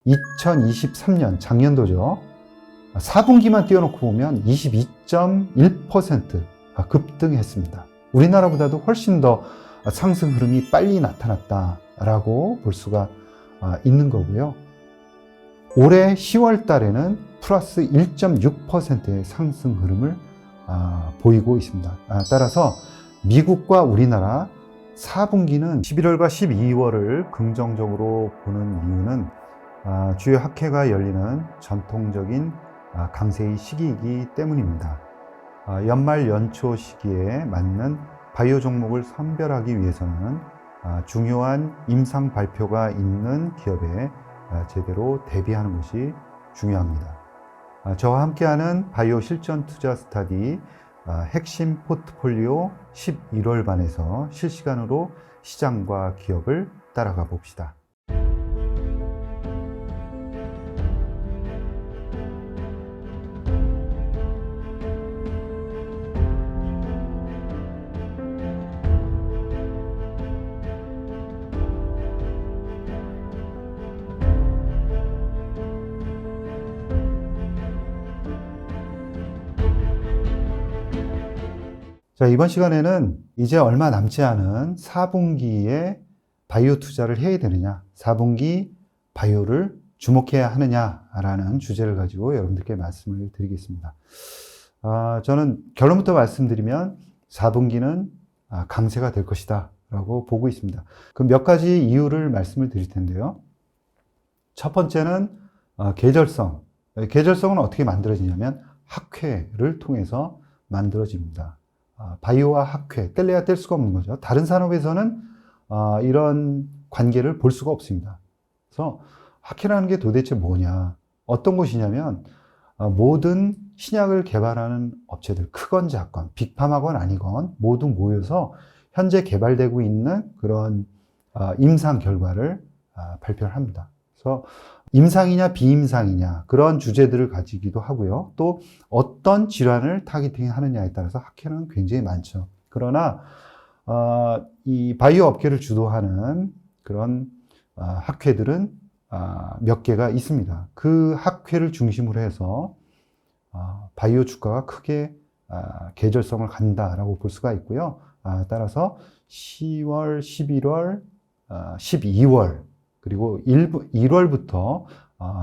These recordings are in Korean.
2023년 작년도죠. 4분기만 띄워놓고 보면 22.1% 급등했습니다. 우리나라보다도 훨씬 더 상승 흐름이 빨리 나타났다라고 볼 수가 있는 거고요. 올해 10월 달에는 플러스 1.6%의 상승 흐름을 보이고 있습니다. 따라서 미국과 우리나라 4분기는 11월과 12월을 긍정적으로 보는 이유는 주요 학회가 열리는 전통적인 강세의 시기이기 때문입니다. 연말 연초 시기에 맞는 바이오 종목을 선별하기 위해서는 중요한 임상 발표가 있는 기업에 제대로 대비하는 것이 중요합니다. 저와 함께하는 바이오 실전 투자 스터디 핵심 포트폴리오 11월반에서 실시간으로 시장과 기업을 따라가 봅시다. 자, 이번 시간에는 이제 얼마 남지 않은 4분기에 바이오 투자를 해야 되느냐, 4분기 바이오를 주목해야 하느냐라는 주제를 가지고 여러분들께 말씀을 드리겠습니다. 저는 결론부터 말씀드리면 4분기는 강세가 될 것이다 라고 보고 있습니다. 그럼 몇 가지 이유를 말씀을 드릴 텐데요. 첫 번째는 계절성. 계절성은 어떻게 만들어지냐면 학회를 통해서 만들어집니다. 바이오와 학회, 뗄래야 뗄 수가 없는 거죠. 다른 산업에서는 이런 관계를 볼 수가 없습니다. 그래서 학회라는 게 도대체 뭐냐? 어떤 곳이냐면 모든 신약을 개발하는 업체들, 크건 작건, 빅파마건 아니건 모두 모여서 현재 개발되고 있는 그런 임상 결과를 발표를 합니다. 그래서 임상이냐 비임상이냐 그런 주제들을 가지기도 하고요. 또 어떤 질환을 타겟팅 하느냐에 따라서 학회는 굉장히 많죠. 그러나 이 바이오 업계를 주도하는 그런 학회들은 몇 개가 있습니다. 그 학회를 중심으로 해서 바이오 주가가 크게 계절성을 간다라고 볼 수가 있고요. 따라서 10월, 11월, 12월 그리고 1월부터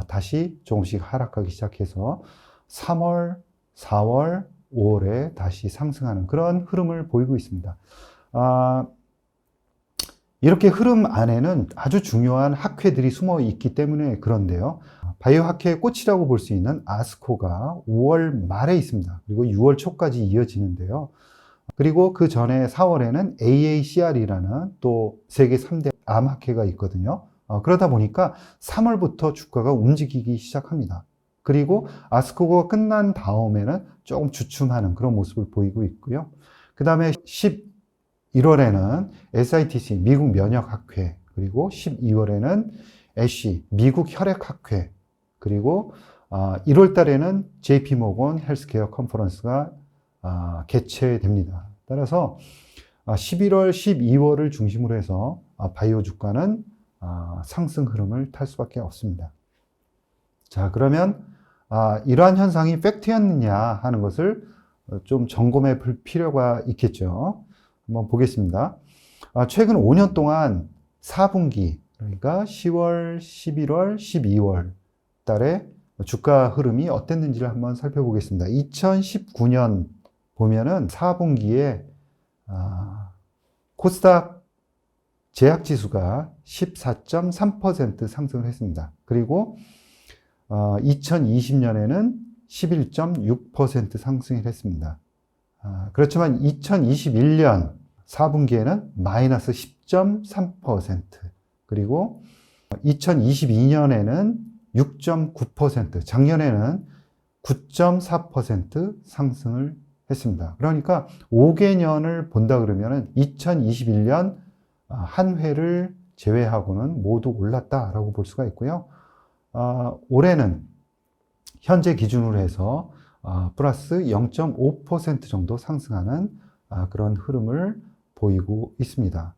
다시 조금씩 하락하기 시작해서 3월, 4월, 5월에 다시 상승하는 그런 흐름을 보이고 있습니다. 이렇게 흐름 안에는 아주 중요한 학회들이 숨어 있기 때문에 그런데요. 바이오 학회의 꽃이라고 볼 수 있는 아스코가 5월 말에 있습니다. 그리고 6월 초까지 이어지는데요. 그리고 그 전에 4월에는 AACR이라는 또 세계 3대 암 학회가 있거든요. 그러다 보니까 3월부터 주가가 움직이기 시작합니다. 그리고 아스코가 끝난 다음에는 조금 주춤하는 그런 모습을 보이고 있고요. 그 다음에 11월에는 SITC, 미국 면역학회, 그리고 12월에는 애쉬, 미국 혈액학회, 그리고 1월 달에는 JP모건 헬스케어 컨퍼런스가 개최됩니다. 따라서 11월, 12월을 중심으로 해서 바이오 주가는 상승 흐름을 탈 수밖에 없습니다. 자, 그러면 이러한 현상이 팩트였느냐 하는 것을 좀 점검해 볼 필요가 있겠죠. 한번 보겠습니다. 최근 5년 동안 4분기, 그러니까 10월, 11월, 12월 달에 주가 흐름이 어땠는지를 한번 살펴보겠습니다. 2019년 보면은 4분기에 코스닥 제약지수가 14.3% 상승을 했습니다. 그리고 2020년에는 11.6% 상승을 했습니다. 그렇지만 2021년 4분기에는 마이너스 10.3%, 그리고 2022년에는 6.9%, 작년에는 9.4% 상승을 했습니다. 그러니까 5개년을 본다 그러면 2021년 한 회를 제외하고는 모두 올랐다라고 볼 수가 있고요. 올해는 현재 기준으로 해서 플러스 0.5% 정도 상승하는 그런 흐름을 보이고 있습니다.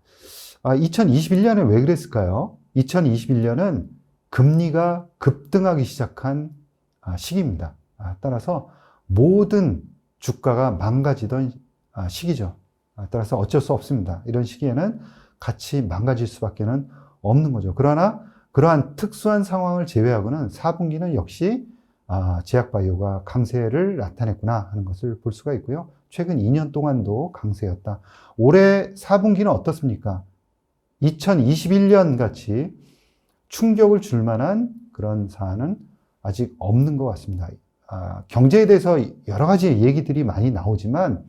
2021년에 왜 그랬을까요? 2021년은 금리가 급등하기 시작한 시기입니다. 따라서 모든 주가가 망가지던 시기죠. 따라서 어쩔 수 없습니다. 이런 시기에는 같이 망가질 수밖에 없는 거죠. 그러나 그러한 특수한 상황을 제외하고는 4분기는 역시 제약바이오가 강세를 나타냈구나 하는 것을 볼 수가 있고요. 최근 2년 동안도 강세였다. 올해 4분기는 어떻습니까? 2021년 같이 충격을 줄 만한 그런 사안은 아직 없는 것 같습니다. 경제에 대해서 여러 가지 얘기들이 많이 나오지만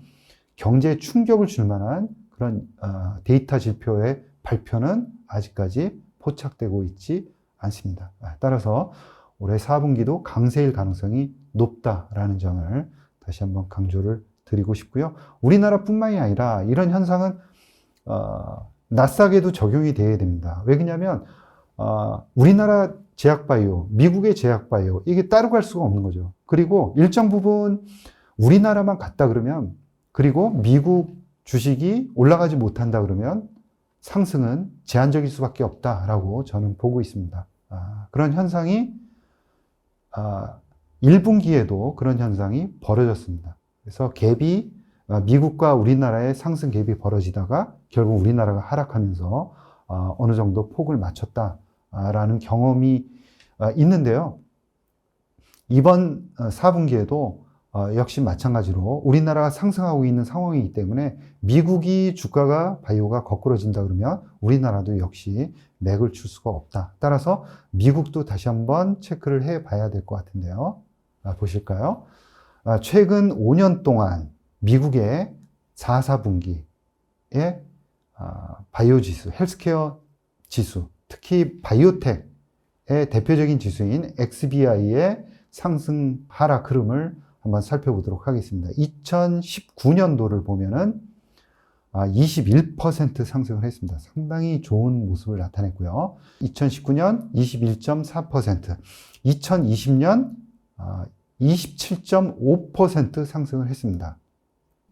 경제에 충격을 줄 만한 그런 데이터 지표의 발표는 아직까지 포착되고 있지 않습니다. 따라서 올해 4분기도 강세일 가능성이 높다라는 점을 다시 한번 강조를 드리고 싶고요. 우리나라뿐만이 아니라 이런 현상은 나스닥에도 적용이 돼야 됩니다. 왜 그러냐면 우리나라 제약바이오, 미국의 제약바이오 이게 따로 갈 수가 없는 거죠. 그리고 일정 부분 우리나라만 갔다 그러면 그리고 미국 주식이 올라가지 못한다 그러면 상승은 제한적일 수밖에 없다라고 저는 보고 있습니다. 그런 현상이 1분기에도 그런 현상이 벌어졌습니다. 그래서 갭이 미국과 우리나라의 상승 갭이 벌어지다가 결국 우리나라가 하락하면서 어느 정도 폭을 맞췄다라는 경험이 있는데요. 이번 4분기에도 역시 마찬가지로 우리나라가 상승하고 있는 상황이기 때문에 미국이 주가가 바이오가 거꾸로진다 그러면 우리나라도 역시 맥을 출 수가 없다. 따라서 미국도 다시 한번 체크를 해 봐야 될 것 같은데요. 보실까요? 최근 5년 동안 미국의 4, 4분기의 바이오 지수, 헬스케어 지수, 특히 바이오텍의 대표적인 지수인 XBI의 상승 하락 흐름을 한번 살펴보도록 하겠습니다. 2019년도를 보면은 21% 상승을 했습니다. 상당히 좋은 모습을 나타냈고요. 2019년 21.4%, 2020년 27.5% 상승을 했습니다.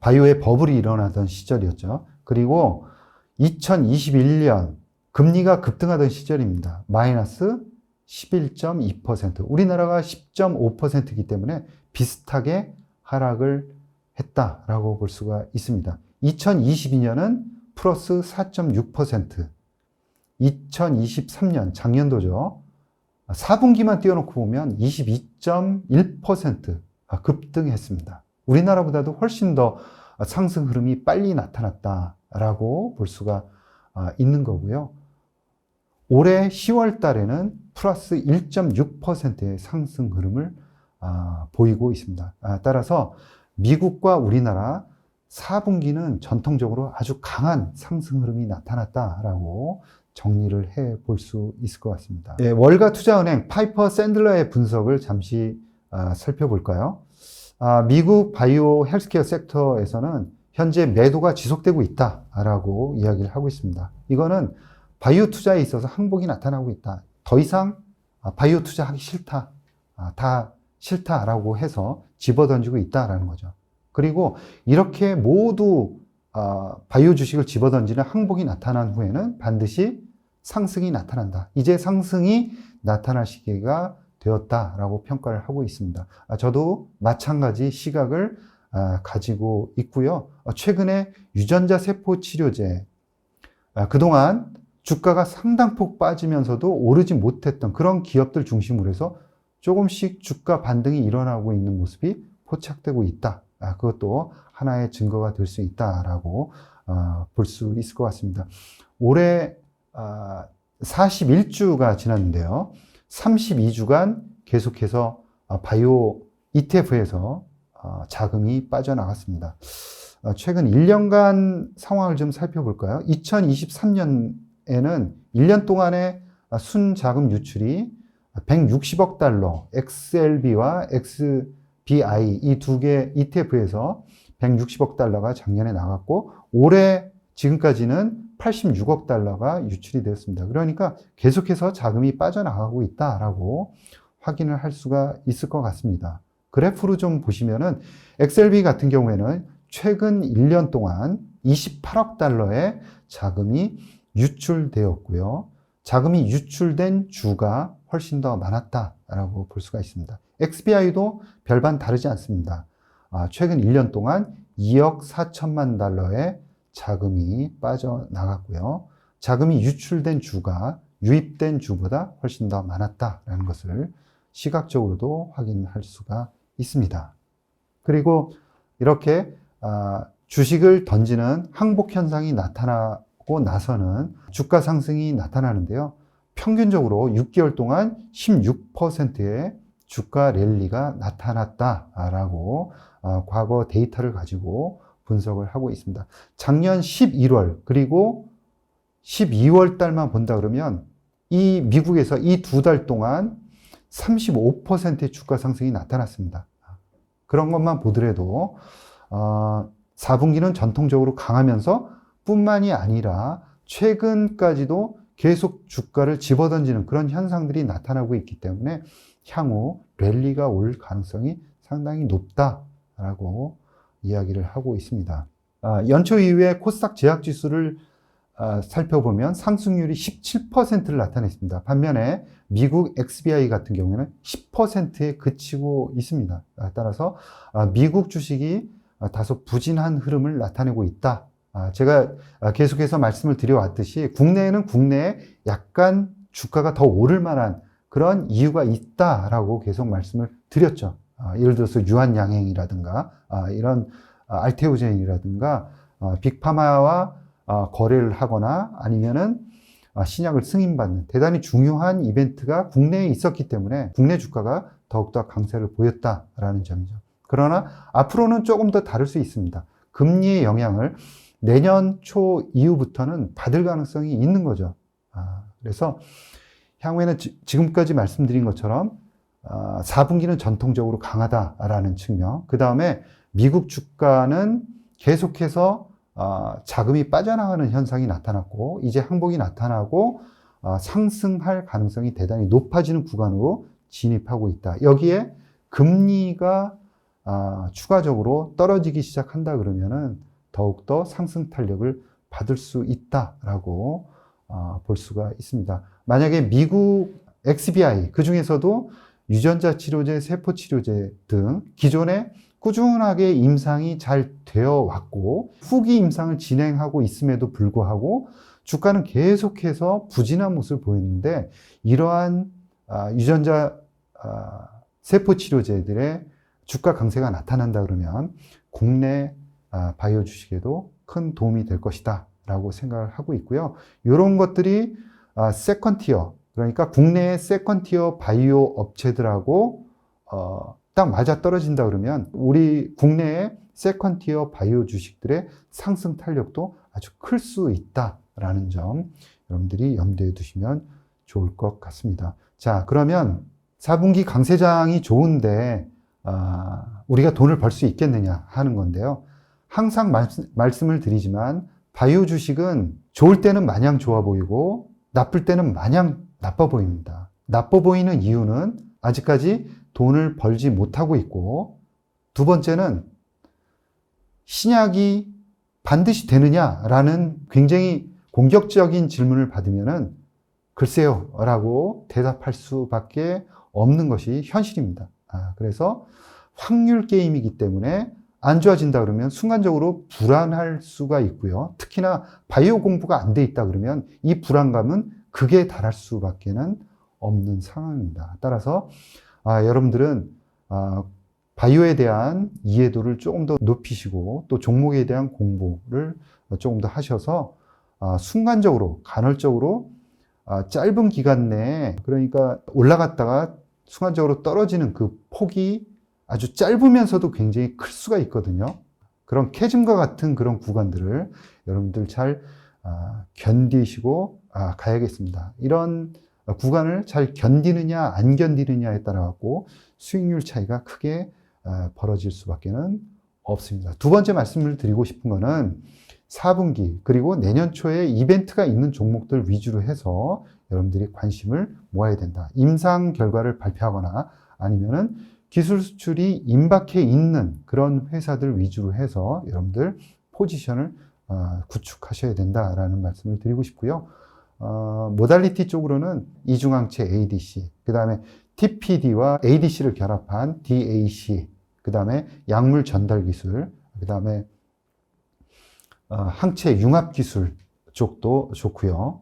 바이오의 버블이 일어나던 시절이었죠. 그리고 2021년 금리가 급등하던 시절입니다. 마이너스 11.2%. 우리나라가 10.5%이기 때문에 비슷하게 하락을 했다라고 볼 수가 있습니다. 2022년은 플러스 4.6%, 2023년 작년도죠. 4분기만 띄워놓고 보면 22.1% 급등했습니다. 우리나라보다도 훨씬 더 상승 흐름이 빨리 나타났다라고 볼 수가 있는 거고요. 올해 10월 달에는 플러스 1.6%의 상승 흐름을 보이고 있습니다. 따라서 미국과 우리나라 4분기는 전통적으로 아주 강한 상승 흐름이 나타났다라고 정리를 해 볼 수 있을 것 같습니다. 예, 월가 투자은행 파이퍼 샌들러의 분석을 잠시 살펴볼까요? 미국 바이오 헬스케어 섹터에서는 현재 매도가 지속되고 있다라고 이야기를 하고 있습니다. 이거는 바이오 투자에 있어서 항복이 나타나고 있다. 더 이상 바이오 투자하기 싫다. 다 싫다라고 해서 집어던지고 있다라는 거죠. 그리고 이렇게 모두 바이오 주식을 집어던지는 항복이 나타난 후에는 반드시 상승이 나타난다. 이제 상승이 나타날 시기가 되었다라고 평가를 하고 있습니다. 저도 마찬가지 시각을 가지고 있고요. 최근에 유전자 세포 치료제, 그동안 주가가 상당폭 빠지면서도 오르지 못했던 그런 기업들 중심으로 해서 조금씩 주가 반등이 일어나고 있는 모습이 포착되고 있다. 그것도 하나의 증거가 될 수 있다라고 볼 수 있을 것 같습니다. 올해 41주가 지났는데요. 32주간 계속해서 바이오 ETF에서 자금이 빠져나갔습니다. 최근 1년간 상황을 좀 살펴볼까요? 2023년에는 1년 동안의 순자금 유출이 160억 달러, XLB와 XBI 이 두 개 ETF에서 160억 달러가 작년에 나갔고 올해 지금까지는 86억 달러가 유출이 되었습니다. 그러니까 계속해서 자금이 빠져나가고 있다라고 확인을 할 수가 있을 것 같습니다. 그래프로 좀 보시면은 XLB 같은 경우에는 최근 1년 동안 28억 달러의 자금이 유출되었고요. 자금이 유출된 주가 훨씬 더 많았다라고 볼 수가 있습니다. XBI도 별반 다르지 않습니다. 최근 1년 동안 2억 4천만 달러의 자금이 빠져나갔고요. 자금이 유출된 주가 유입된 주보다 훨씬 더 많았다라는 것을 시각적으로도 확인할 수가 있습니다. 그리고 이렇게 주식을 던지는 항복 현상이 나타나고 나서는 주가 상승이 나타나는데요. 평균적으로 6개월 동안 16%의 주가 랠리가 나타났다라고 과거 데이터를 가지고 분석을 하고 있습니다. 작년 11월 그리고 12월 달만 본다 그러면 이 미국에서 이 2달 동안 35%의 주가 상승이 나타났습니다. 그런 것만 보더라도 4분기는 전통적으로 강하면서 뿐만이 아니라 최근까지도 계속 주가를 집어던지는 그런 현상들이 나타나고 있기 때문에 향후 랠리가 올 가능성이 상당히 높다라고 이야기를 하고 있습니다. 연초 이후에 코스닥 제약지수를 살펴보면 상승률이 17%를 나타냈습니다. 반면에 미국 XBI 같은 경우에는 10%에 그치고 있습니다. 따라서 미국 주식이 다소 부진한 흐름을 나타내고 있다. 제가 계속해서 말씀을 드려왔듯이 국내에는 국내에 약간 주가가 더 오를 만한 그런 이유가 있다라고 계속 말씀을 드렸죠. 예를 들어서 유한양행이라든가 이런 알테오젠이라든가 빅파마와 거래를 하거나 아니면은 신약을 승인받는 대단히 중요한 이벤트가 국내에 있었기 때문에 국내 주가가 더욱더 강세를 보였다라는 점이죠. 그러나 앞으로는 조금 더 다를 수 있습니다. 금리의 영향을 내년 초 이후부터는 받을 가능성이 있는 거죠. 그래서 향후에는 지금까지 말씀드린 것처럼 4분기는 전통적으로 강하다라는 측면, 그 다음에 미국 주가는 계속해서 자금이 빠져나가는 현상이 나타났고 이제 항복이 나타나고 상승할 가능성이 대단히 높아지는 구간으로 진입하고 있다. 여기에 금리가 추가적으로 떨어지기 시작한다 그러면은 더욱더 상승 탄력을 받을 수 있다라고 볼 수가 있습니다. 만약에 미국 XBI 그 중에서도 유전자 치료제, 세포 치료제 등 기존에 꾸준하게 임상이 잘 되어 왔고 후기 임상을 진행하고 있음에도 불구하고 주가는 계속해서 부진한 모습을 보였는데 이러한 유전자 세포 치료제들의 주가 강세가 나타난다 그러면 국내 바이오 주식에도 큰 도움이 될 것이다 라고 생각을 하고 있고요. 이런 것들이 세컨티어, 그러니까 국내의 세컨티어 바이오 업체들하고 딱 맞아 떨어진다 그러면 우리 국내의 세컨티어 바이오 주식들의 상승 탄력도 아주 클 수 있다라는 점 여러분들이 염두에 두시면 좋을 것 같습니다. 자, 그러면 4분기 강세장이 좋은데 우리가 돈을 벌 수 있겠느냐 하는 건데요. 항상 말씀을 드리지만 바이오 주식은 좋을 때는 마냥 좋아 보이고 나쁠 때는 마냥 나빠 보입니다. 나빠 보이는 이유는 아직까지 돈을 벌지 못하고 있고 두 번째는 신약이 반드시 되느냐라는 굉장히 공격적인 질문을 받으면은 글쎄요 라고 대답할 수밖에 없는 것이 현실입니다. 그래서 확률 게임이기 때문에 안 좋아진다 그러면 순간적으로 불안할 수가 있고요. 특히나 바이오 공부가 안 돼 있다 그러면 이 불안감은 극에 달할 수밖에는 없는 상황입니다. 따라서 여러분들은 바이오에 대한 이해도를 조금 더 높이시고 또 종목에 대한 공부를 조금 더 하셔서 순간적으로 간헐적으로 짧은 기간 내에 그러니까 올라갔다가 순간적으로 떨어지는 그 폭이 아주 짧으면서도 굉장히 클 수가 있거든요. 그런 캐즘과 같은 그런 구간들을 여러분들 잘 견디시고 가야겠습니다. 이런 구간을 잘 견디느냐 안 견디느냐에 따라 갖고 수익률 차이가 크게 벌어질 수밖에는 없습니다. 두 번째 말씀을 드리고 싶은 거는 4분기 그리고 내년 초에 이벤트가 있는 종목들 위주로 해서 여러분들이 관심을 모아야 된다. 임상 결과를 발표하거나 아니면은 기술 수출이 임박해 있는 그런 회사들 위주로 해서 여러분들 포지션을 구축하셔야 된다라는 말씀을 드리고 싶고요. 모달리티 쪽으로는 이중항체 ADC, 그 다음에 TPD와 ADC를 결합한 DAC, 그 다음에 약물 전달 기술, 그 다음에 항체 융합 기술 쪽도 좋고요.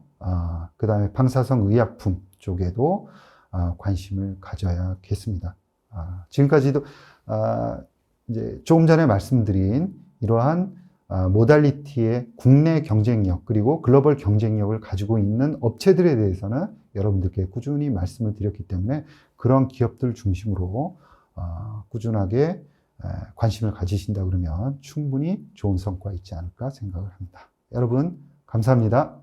그 다음에 방사성 의약품 쪽에도 관심을 가져야겠습니다. 지금까지도 이제 조금 전에 말씀드린 이러한 모달리티의 국내 경쟁력 그리고 글로벌 경쟁력을 가지고 있는 업체들에 대해서는 여러분들께 꾸준히 말씀을 드렸기 때문에 그런 기업들 중심으로 꾸준하게 관심을 가지신다 그러면 충분히 좋은 성과 있지 않을까 생각을 합니다. 여러분 감사합니다.